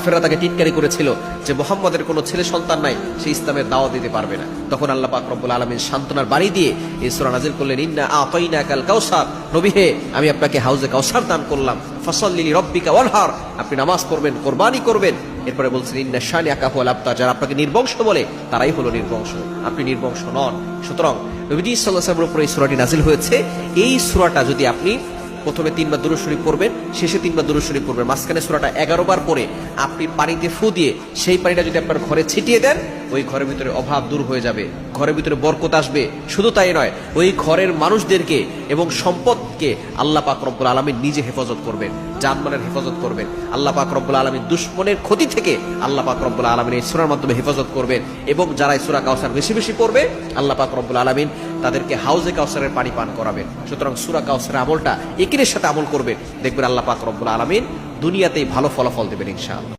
কাফেররা তাকে টিটকারি করেছিল যে মুহাম্মদের কোনো ছেলে সন্তান নাই, সে ইসলামের দাওয়াত দিতে পারবে না। তখন আল্লাহ পাক রব্বুল আলামিন সান্ত্বনার বাণী দিয়ে এই সূরা নাযিল করলেন, ইন্না আতাইনাকাল কাউসার, নবী হে আমি আপনাকে হাউজে কাউসার দান করলাম, ফাসাল্লি লিরাব্বিকা ওয়ানহার, আপনি নামাজ পড়বেন, কুরবানি করবেন। এরপরে বলছেন ইন্না শানিআকা হুয়াল আবতার, যারা আপনাকে নির্বংশ বলে তারাই হলো নির্বংশ, আপনি নির্বংশ নন। সুতরাং নবীজি সাল্লাল্লাহু আলাইহি ওয়াসাল্লামের উপর এই সূরাটি নাযিল হয়েছে। এই সূরাটা যদি আপনি প্রথমে 3 বার দুরূদ শরীফ পড়বেন, শেষে 3 বার দুরূদ শরীফ পড়বেন, মাঝখানে সূরাটা 11 বার পড়ে আপনি পানিতে ফু দিয়ে সেই পানিটা যদি আপনার ঘরে ছিটিয়ে দেন, ওই ঘরের ভিতরে অভাব দূর হয়ে যাবে, ঘরের ভিতরে বরকত আসবে। শুধু তাই নয়, ওই ঘরের মানুষদেরকে এবং সম্পদকে আল্লাহ পাক রব্বুল আলামিন নিজে হেফাজত করবেন, জানমালের হেফাজত করবেন। আল্লাহ পাক রব্বুল আলামিন দুশমনের ক্ষতি থেকে আল্লাহ পাক রব্বুল আলামিন এই সূরার মাধ্যমে হেফাজত করবেন। এবং যারা এই সূরা কাউসার বেশি বেশি পড়বে, আল্লাহ পাক রব্বুল আলামিন তাদেরকে হাউজে কাউসারের পানি পান করাবেন। সুতরাং সূরা কাউসারের আমলটা একিনের সাথে আমল করবেন, দেখবেন আল্লাহ পাক রব্বুল আলামিন দুনিয়াতেই ভালো ফলাফল দেবেন ইনশাআল্লাহ।